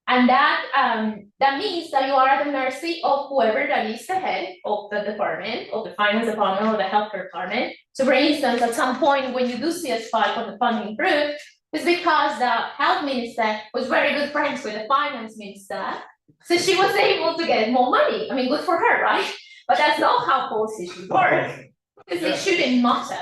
B: And that means that you are at the mercy of whoever that is the head of the department, of the finance department or the healthcare department. So for instance, at some point when you do see a spike of the funding group, it's because the health minister was very good friends with the finance minister. So she was able to get more money. I mean, good for her, right? But that's not how policy should work. Because it shouldn't matter.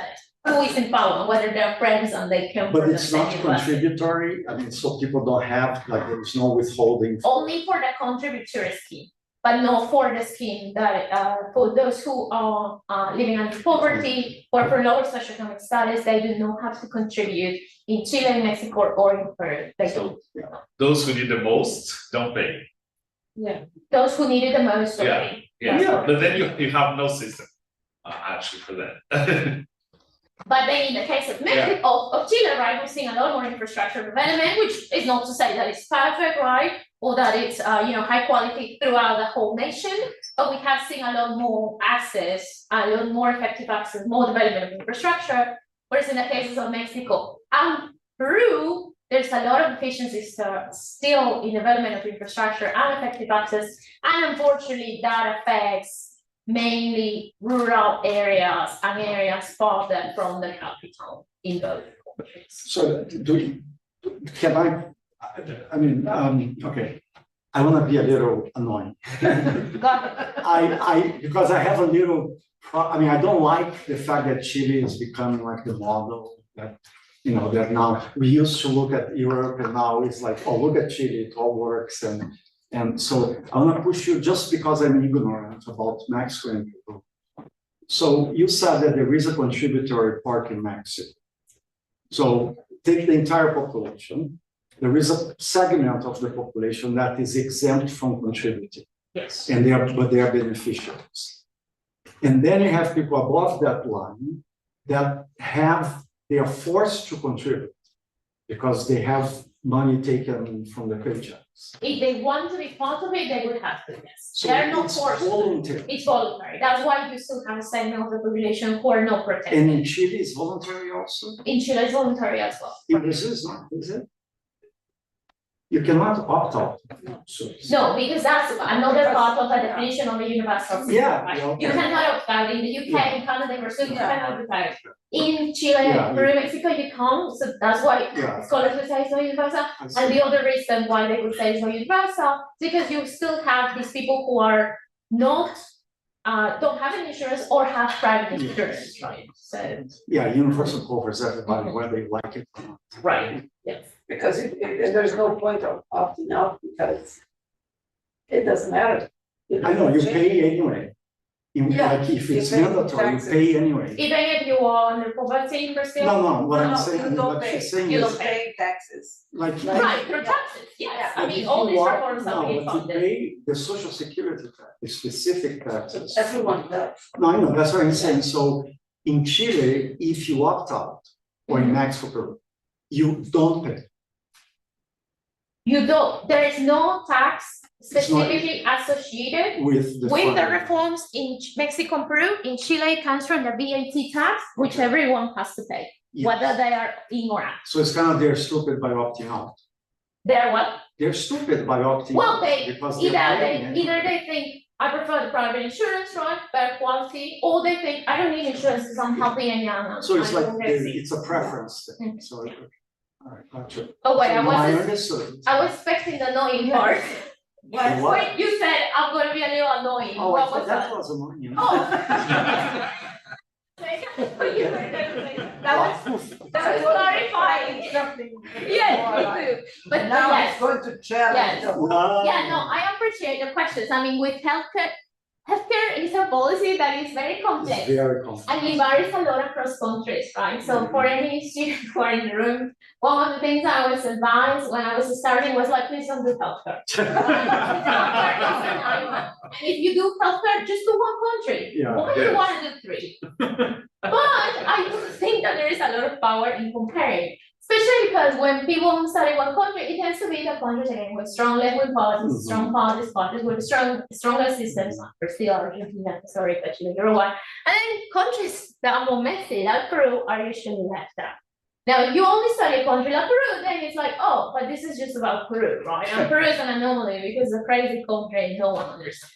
B: who is in power, whether they're friends and they come
C: But
B: from the
C: it's not
B: same budget.
C: contributory, I mean, so people don't have, like, there's no withholding.
B: Only for the contributory scheme, but not for the scheme that, for those who are, living under poverty or for lower socioeconomic status, they do not have to contribute in Chile, Mexico, or in Peru. They
D: So
B: don't.
D: those who need the most don't pay.
A: Yeah.
B: Those who need it the most
D: Yeah.
B: already.
D: Yeah, but then you have no system, actually for that.
B: But then in the case of Mexico, of Chile, right, we're seeing a lot more infrastructure development, which is not to say that it's perfect, right? Or that it's, high quality throughout the whole nation, but we have seen a lot more access, a lot more effective access, more development of infrastructure. Whereas in the cases of Mexico and Peru, there's a lot of efficiencies still in development of infrastructure and effective access. And unfortunately, that affects mainly rural areas and areas farther from the capital in both countries.
C: So can I mean, okay, I wanna be a little annoying. Because I have a little, I don't like the fact that Chile is becoming like the model that, that now we used to look at Europe and now it's like, oh, look at Chile, it all works. And so I want to push you just because I'm ignorant about Mexico and Peru. So you said that there is a contributory part in Mexico. So take the entire population. There is a segment of the population that is exempt from contributing.
B: Yes.
C: And they are beneficiaries. And then you have people above that line that they are forced to contribute because they have money taken from the paychecks.
B: If they want to be part of it, they would have to, yes.
C: So
B: They're not
C: it's
B: forced.
C: voluntary.
B: It's voluntary. That's why you still have a segment of the population who are not protected.
C: And in Chile, it's voluntary also?
B: In Chile, it's voluntary as well.
C: In Brazil, it's not, is it? You cannot opt out. So-
B: No, because that's another part of the definition of a universal system,
C: Yeah,
B: right?
C: yeah,
B: You
C: okay.
B: cannot opt out in the UK, in Canada, in Brazil, you cannot opt out. In Chile,
C: Yeah,
B: Peru, Mexico, you can't, so that's why
C: Yeah.
B: scholars would say it's not universal.
C: I see.
B: And the other reason why they would say it's not universal, is because you still have these people who are not, don't have an insurance or have private insurance, right? So,
C: Yeah, universal covers everybody, whether they like it or not.
B: right, yes.
A: Because there's no point of opting out because it doesn't matter.
C: I know, you pay anyway.
A: Yeah,
C: Like if
A: you
C: it's
A: pay
C: mandatory, you
A: taxes.
C: pay anyway.
B: Even if you are under poverty in Brazil.
C: No, what I'm
A: No,
C: saying,
A: you don't
C: what
A: pay.
C: she's saying
B: You
C: is,
B: don't
A: Pay taxes.
C: like.
B: Right, through taxes, yes, I
C: But
B: mean,
C: if
B: all
C: you
B: these
C: are-
B: reforms are
C: no,
B: being
C: but you
B: funded.
C: pay the social security tax, the specific taxes.
A: Everyone does.
C: No, I know, that's what I'm saying, so in Chile, if you opt out, or in Mexico, you don't pay.
B: You don't, there is no tax
C: It's not-
B: specifically associated
C: With the.
B: with the
C: funding.
B: reforms in Mexico and Peru. In Chile, it comes from the VAT tax, which everyone has to pay,
C: Yes.
B: whether they are in or out.
C: So it's kind of, they're stupid by opting out.
B: They're what?
C: They're stupid by opting out.
B: Well, they,
C: because
B: either
C: they're
B: they,
C: paying anyway.
B: either they think, I prefer the private insurance, right, better quality, or they think, I don't need insurance because I'm healthy and young.
C: So it's
B: I
C: like,
B: don't get sick."
C: it's a preference thing,
B: Mhm.
C: so, all right, gotcha.
B: Oh, wait,
C: So
B: I
C: now I
B: wasn't,
C: understood.
B: I was expecting the annoying part.
C: The what?
B: Wait, you said I'm gonna be a little annoying,
C: Oh, I
B: what
C: thought
B: was
C: that
B: that?
C: was annoying.
B: Oh. That was clarifying.
A: Something.
B: Yes, me too, but
A: Now
B: yes,
A: it's going to challenge.
B: Yes.
A: the whole-
B: yeah, no, I appreciate the questions, I mean, with healthcare is a policy that is very
C: It's
B: complex.
C: very complex.
B: And it varies a lot across countries, right? So for any students who are in the room, one of the things I was advised when I was starting was like, please don't do healthcare. And if you do healthcare, just do one country.
C: Yeah,
B: Why do you
D: yes.
B: wanna do three? But I do think that there is a lot of power in comparing. Especially because when people study one country, it tends to be the countries again with strong legal policies, strong policies, countries with stronger systems, Brazil, Argentina, sorry, but Uruguay. And then countries that are more messy, like Peru, are usually left out. Now, if you only study a country like Peru, then it's like, oh, but this is just about Peru, right? And Peru is an anomaly because it's a crazy country and no one understands.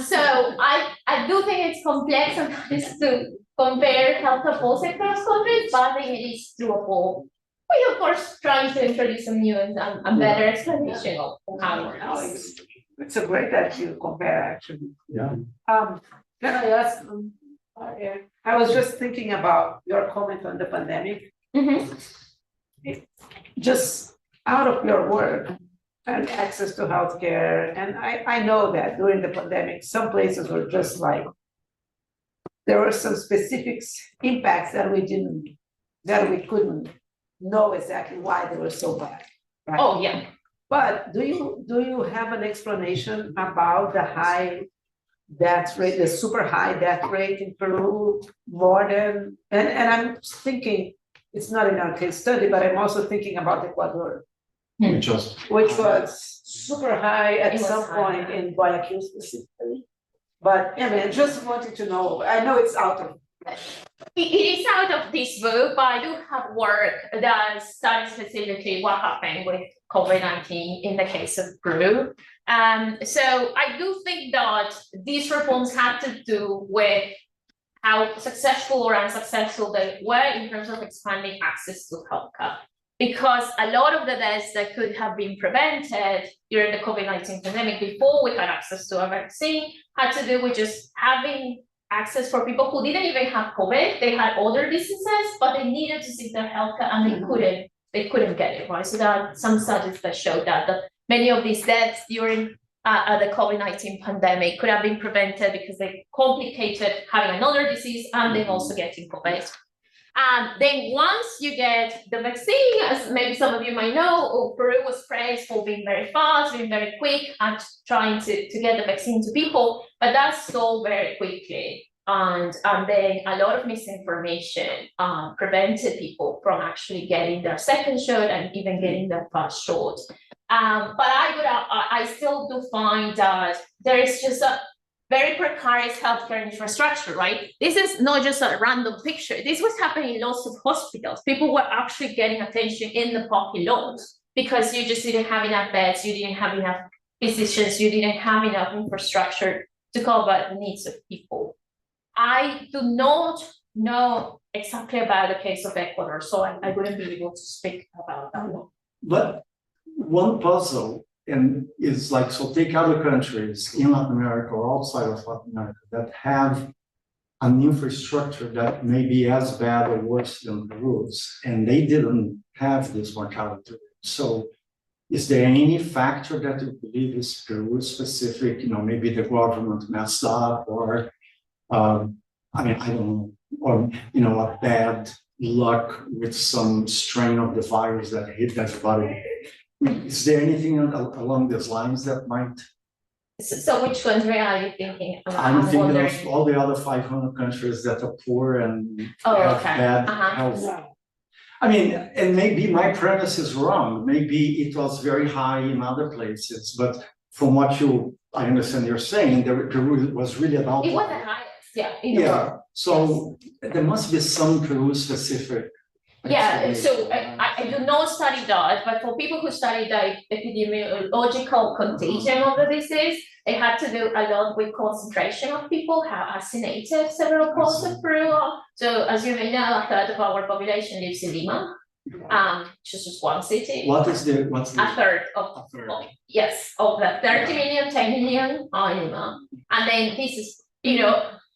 B: So I do think it's complex sometimes to compare healthcare policy across countries, but I think it is doable. We of course trying to introduce some new and better explanation of how it
A: No,
B: works.
A: it's a great that you compare actually.
C: Yeah.
A: Can I ask Yeah. I was just thinking about your comment on the pandemic,
B: Mhm.
A: just out of your work and access to healthcare. And I know that during the pandemic, some places were just like, there were some specific impacts that we couldn't know exactly why they were so bad. Right?
B: Oh, yeah.
A: But do you have an explanation about the high death rate, the super high death rate in Peru, more than, and I'm thinking, it's not in our case study, but I'm also thinking about Ecuador,
C: which was,
A: which was super high
B: It
A: at
B: was
A: some
B: high,
A: point
B: yeah.
A: in Guayaquil specifically. But I mean, just wanted to know, I know it's out of.
B: It is out of this book, but I do have work that studies specifically what happened with COVID-19 in the case of Peru. So I do think that these reforms had to do with how successful or unsuccessful they were in terms of expanding access to healthcare. Because a lot of the deaths that could have been prevented during the COVID-19 pandemic before we had access to a vaccine had to do with just having access for people who didn't even have COVID. They had other diseases, but they needed to seek their healthcare and they couldn't get it, right? So there are some studies that show that many of these deaths during the COVID-19 pandemic could have been prevented because they complicated having another disease and then also getting COVID. Then once you get the vaccine, as maybe some of you might know, Peru was praised for being very fast, being very quick and trying to get the vaccine to people, but that stalled very quickly. And then a lot of misinformation prevented people from actually getting their second shot and even getting their first shot. But I still do find that there is just a very precarious healthcare infrastructure, right? This is not just a random picture. This was happening in lots of hospitals. People were actually getting attention in the parking lots because you just didn't have enough beds, you didn't have enough physicians, you didn't have enough infrastructure to cover the needs of people. I do not know exactly about the case of Ecuador, so I wouldn't be able to speak about that one.
C: but one puzzle and is like, so take other countries in Latin America or outside of Latin America that have an infrastructure that may be as bad or worse than Peru's, and they didn't have this mortality. So is there any factor that you believe is Peru specific? You know, maybe the government messed up, or I mean, I don't know, or you know, a bad luck with some strain of the virus that hit everybody. Is there anything along these lines that might?
B: So which country are you thinking?
C: I'm thinking
B: wondering.
C: of all the other 500 countries that are poor and
B: Oh,
C: have
B: okay.
C: bad
B: Uh-huh.
C: health. I mean, and maybe my premise is wrong. Maybe it was very high in other places, but from what I understand you're saying, there was really an outlier.
B: It was the highest, yeah. In the world.
C: Yeah, so there must be some Peru specific.
B: Yeah, so I do not study that, but for people who study the epidemiological contagion of the disease, they had to do a lot with concentration of people, how isolated several parts of Peru are. So as you may know, a third of our population lives in Lima, which is just one city.
C: What's the?
B: A third of, yes, of the 30 million, 10 million are in Lima. And then this is,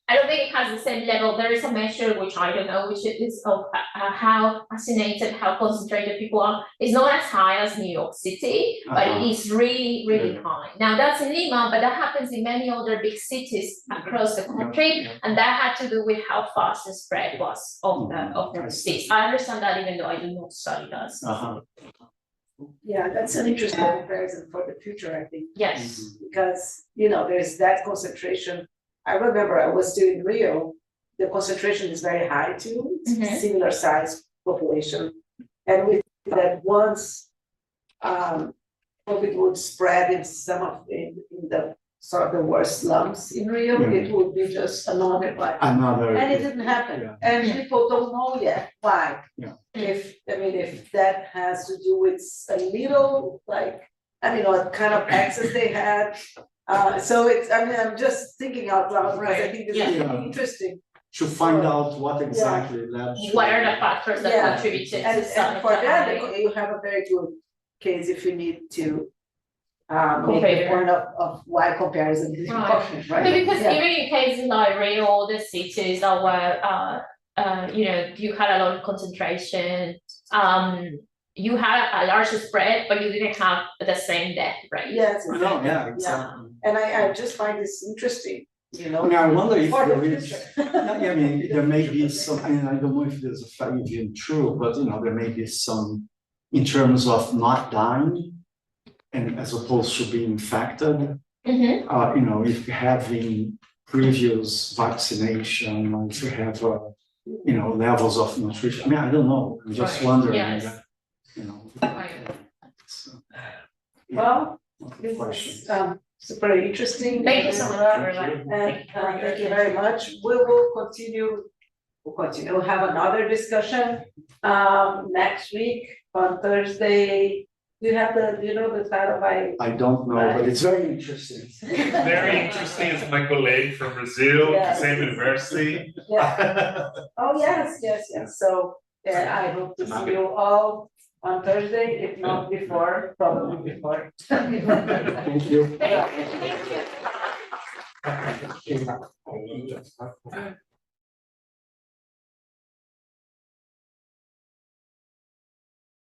B: I don't think it has the same level. There is a measure, which I don't know, which is of how fascinated, how concentrated people are. It's not as high as New York City, but it is really, really high. Now that's in Lima, but that happens in many other big cities across the country, and that had to do with how fast the spread was of the disease. I understand that, even though I do not study that.
A: Yeah, that's an interesting comparison for the future, I think.
B: Yes.
A: Because, there's that concentration. I remember I was still in Rio, the concentration is very high too, similar size population. And we think that once COVID would spread in in the sort of the worst slums in Rio, it would be just another like. And it didn't happen. And people don't know yet why. If that has to do with a little what kind of access they had. So I'm just thinking out loud, because I think this is really interesting.
C: To find out what exactly led to.
B: What are the factors that contributed to
A: and for that, you have a very good case if you need to make the
B: Compare.
A: point of why comparison is
B: Right.
A: important, right?
B: No, because
A: Yeah.
B: even in cases like Rio, the cities that were, you had a lot of concentration, you had a larger spread, but you didn't have the same death rate.
A: Yes,
C: No,
A: exactly.
C: yeah, exactly.
A: And I just find this interesting, you
C: I
A: know.
C: mean, I wonder if
A: For the
C: there is,
A: future.
C: I mean, there may be some, I mean, I don't know if there's a fact even true, but there may be some in terms of not dying and as opposed to being infected,
B: Mhm.
C: if having previous vaccination, or if you have, levels of nutrition. I mean, I don't know. I'm just
B: Right,
C: wondering,
B: yes. Right.
C: So,
A: Well,
C: yeah,
A: this
C: question.
A: is super interesting.
B: Thank you so much for
A: And
B: like.
A: thank you very much. We will continue. We'll have another discussion next week on Thursday. Do you know the title
C: I don't know, but it's very interesting.
D: Very interesting, it's my colleague from Brazil,
A: Yes.
D: same university.
A: Yeah. Oh, yes. So I hope to see you all on Thursday, if not before, probably before.
C: Thank you.
B: Thank you.
C: Thank you.